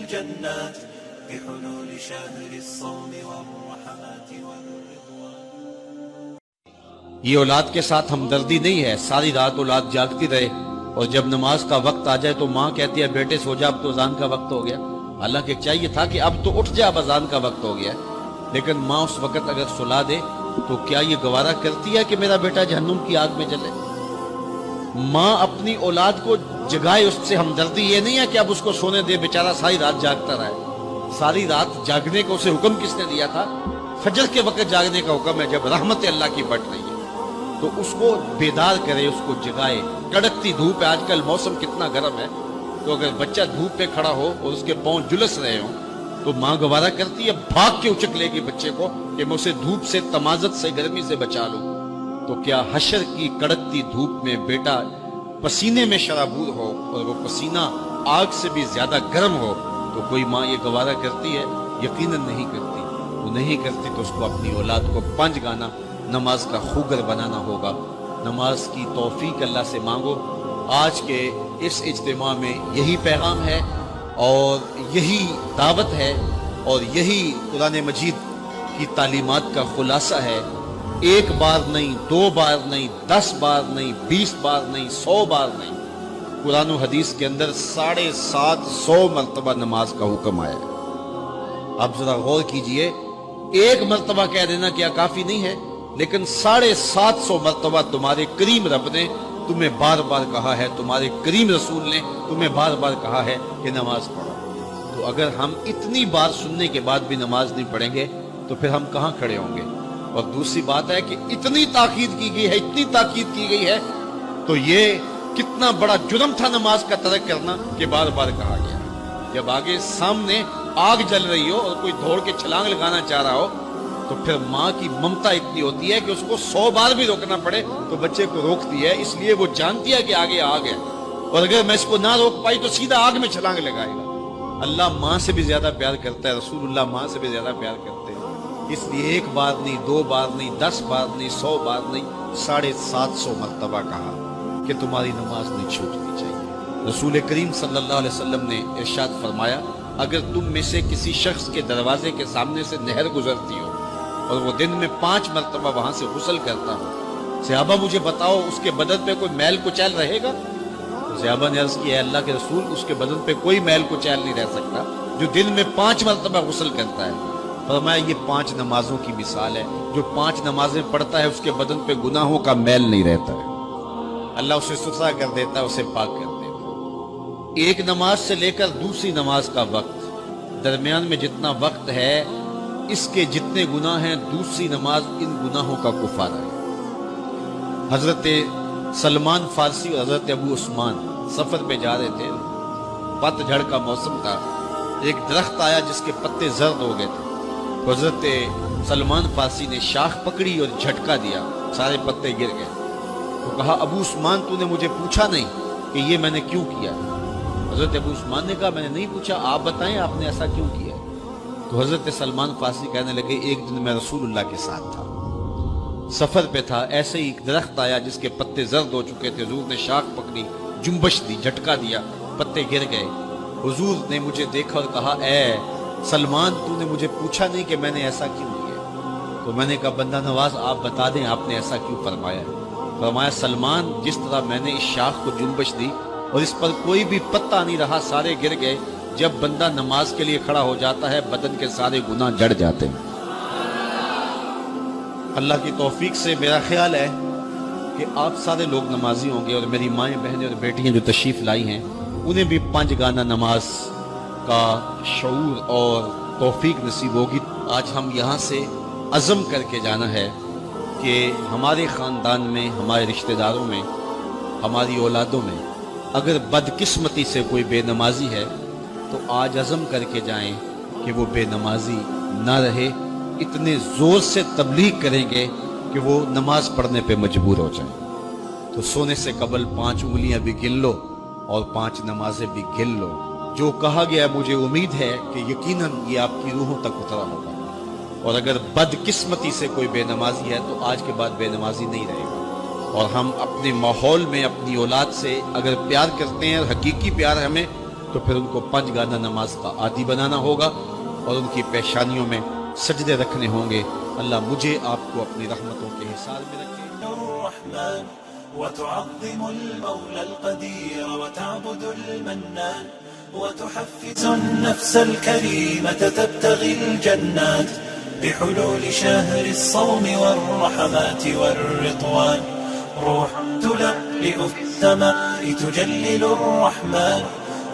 الجنات بحلول شهر الصوم والرحمات والرضوان. یہ اولاد کے ساتھ ہمدردی نہیں ہے. ساری رات اولاد جاگتی رہے اور جب نماز کا وقت آ جائے تو ماں کہتی ہے بیٹے سو جا اب تو اذان کا وقت ہو گیا. حالانکہ چاہیے تھا کہ اب تو اٹھ جا اب اذان کا وقت ہو گیا. لیکن ماں اس وقت اگر سلا دے تو کیا یہ گوارا کرتی ہے کہ میرا بیٹا جہنم کی آگ میں جلے؟ ماں اپنی اولاد کو جگائے, اس سے ہمدردی یہ نہیں ہے کہ اب اس کو سونے دے, بیچارہ ساری رات جاگتا رہے. ساری رات جاگنے کو اسے حکم کس نے دیا تھا؟ فجر کے وقت جاگنے کا حکم ہے جب رحمت اللہ کی بٹ رہی ہے. تو اس کو بیدار کرے, اس کو جگائے. کڑکتی دھوپ ہے, آج کل موسم کتنا گرم ہے, تو اگر بچہ دھوپ پہ کھڑا ہو اور اس کے پاؤں جلس رہے ہوں تو ماں گوارا کرتی ہے بھاگ کے اچک لے گی بچے کو کہ میں اسے دھوپ سے, تمازت سے, گرمی سے بچا لوں. تو کیا حشر کی کڑکتی دھوپ میں بیٹا پسینے میں شرابور ہو اور وہ پسینہ آگ سے بھی زیادہ گرم ہو تو کوئی ماں یہ گوارا کرتی ہے؟ یقیناً نہیں کرتی. وہ نہیں کرتی تو اس کو اپنی اولاد کو 5 گانا نماز کا خوگر بنانا ہوگا. نماز کی توفیق اللہ سے مانگو. آج کے اس اجتماع میں یہی پیغام ہے اور یہی دعوت ہے اور یہی قرآن مجید کی تعلیمات کا خلاصہ ہے. 1 بار نہیں, 2 بار نہیں, 10 بار نہیں, 20 بار نہیں, 100 بار نہیں, قرآن و حدیث کے اندر 750 مرتبہ نماز کا حکم آیا ہے. آپ ذرا غور کیجئے, 1 مرتبہ کہہ دینا کیا کافی نہیں ہے؟ لیکن 750 مرتبہ تمہارے کریم رب نے تمہیں بار بار کہا ہے, تمہارے کریم رسول نے تمہیں بار بار کہا ہے کہ نماز پڑھو. تو اگر ہم اتنی بار سننے کے بعد بھی نماز نہیں پڑھیں گے تو پھر ہم کہاں کھڑے ہوں گے؟ اور دوسری بات ہے کہ اتنی تاکید کی گئی ہے, اتنی تاکید کی گئی ہے, تو یہ کتنا بڑا جرم تھا نماز کا ترک کرنا کہ بار بار کہا گیا. جب آگے سامنے آگ جل رہی ہو اور کوئی دوڑ کے چھلانگ لگانا چاہ رہا ہو تو پھر ماں کی ممتا اتنی ہوتی ہے کہ اس کو 100 بار بھی روکنا پڑے تو بچے کو روکتی ہے, اس لیے وہ جانتی ہے کہ آگے آگ ہے اور اگر میں اس کو نہ روک پائی تو سیدھا آگ میں چھلانگ لگائے گا. اللہ ماں سے بھی زیادہ پیار کرتا ہے, رسول اللہ ماں سے بھی زیادہ پیار کرتے ہیں. اس لیے 1 بار نہیں, 2 بار نہیں, 10 بار نہیں, 100 بار نہیں, 750 مرتبہ کہا کہ تمہاری نماز نہیں چھوٹنی چاہیے. رسول کریم صلی اللہ علیہ وسلم نے ارشاد فرمایا, اگر تم میں سے کسی شخص کے دروازے کے سامنے سے نہر گزرتی ہو اور وہ دن میں 5 مرتبہ وہاں سے غسل کرتا ہو, صحابہ مجھے بتاؤ اس کے بدن پہ کوئی میل کچیل رہے گا؟ صحابہ نے عرض کی ہے اللہ کے رسول, اس کے بدن پہ کوئی میل کچیل نہیں رہ سکتا جو دن میں 5 مرتبہ غسل کرتا ہے. فرمایا یہ 5 نمازوں کی مثال ہے, جو 5 نمازیں پڑھتا ہے اس کے بدن پہ گناہوں کا میل نہیں رہتا ہے, اللہ اسے ستھرا کر دیتا ہے, اسے پاک کر دیتا ہے. ایک نماز سے لے کر دوسری نماز کا وقت, درمیان میں جتنا وقت ہے اس کے جتنے گناہ ہیں دوسری نماز ان گناہوں کا کفارہ ہے. حضرت سلمان فارسی اور حضرت ابو عثمان سفر پہ جا رہے تھے, پت جھڑ کا موسم تھا, ایک درخت آیا جس کے پتے زرد ہو گئے تھے. تو حضرت سلمان فارسی نے شاخ پکڑی اور جھٹکا دیا, سارے پتے گر گئے. تو کہا ابو عثمان تو نے مجھے پوچھا نہیں کہ یہ میں نے کیوں کیا؟ حضرت ابو عثمان نے کہا میں نے نہیں پوچھا, آپ بتائیں آپ نے ایسا کیوں کیا؟ تو حضرت سلمان فارسی کہنے لگے ایک دن میں رسول اللہ کے ساتھ تھا, سفر پہ تھا, ایسے ہی ایک درخت آیا جس کے پتے زرد ہو چکے تھے, حضور نے شاخ پکڑی, جنبش دی, جھٹکا دیا, پتے گر گئے. حضور نے مجھے دیکھا اور کہا اے سلمان تو نے مجھے پوچھا نہیں کہ میں نے ایسا کیوں کیا؟ تو میں نے کہا بندہ نواز آپ بتا دیں آپ نے ایسا کیوں فرمایا؟ فرمایا سلمان جس طرح میں نے اس شاخ کو جنبش دی اور اس پر کوئی بھی پتا نہیں رہا, سارے گر گئے, جب بندہ نماز کے لیے کھڑا ہو جاتا ہے بدن کے سارے گناہ جڑ جاتے ہیں. اللہ کی توفیق سے میرا خیال ہے کہ آپ سارے لوگ نمازی ہوں گے اور میری مائیں بہنیں اور بیٹیاں جو تشریف لائی ہیں انہیں بھی 5 گانا نماز کا شعور اور توفیق نصیب ہوگی. آج ہم یہاں سے عزم کر کے جانا ہے کہ ہمارے خاندان میں, ہمارے رشتہ داروں میں, ہماری اولادوں میں اگر بدقسمتی سے کوئی بے نمازی ہے تو آج عزم کر کے جائیں کہ وہ بے نمازی نہ رہے. اتنے زور سے تبلیغ کریں گے کہ وہ نماز پڑھنے پہ مجبور ہو جائیں. تو سونے سے قبل 5 انگلیاں بھی گن لو اور 5 نمازیں بھی گن لو. جو کہا گیا مجھے امید ہے کہ یقیناً یہ آپ کی روحوں تک اترا ہوگا. اور اگر بدقسمتی سے کوئی بے نمازی ہے تو آج کے بعد بے نمازی نہیں رہے گا. اور ہم اپنے ماحول میں اپنی اولاد سے اگر پیار کرتے ہیں, حقیقی پیار ہمیں, تو تو پھر ان کو 5 گانا نماز کا عادی بنانا ہوگا اور ان کی پیشانیوں میں سجدے رکھنے ہوں گے۔ اللہ مجھے آپ کو اپنی رحمتوں کے حصار میں رکھے۔ الرحمن وتعظم المولى القدير وتعبد المنان وتحفز النفس الكريمة تبتغي الجنات بحلول شهر الصوم والرحمات والرضوان. روح تلألئ في السماء تجلل الرحمن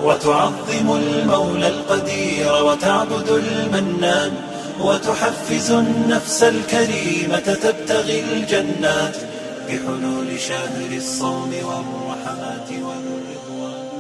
وتعظم المولى القدير وتعبد المنان وتحفز النفس الكريمة تبتغي الجنات بحلول شهر الصوم والرحمات والرضوان.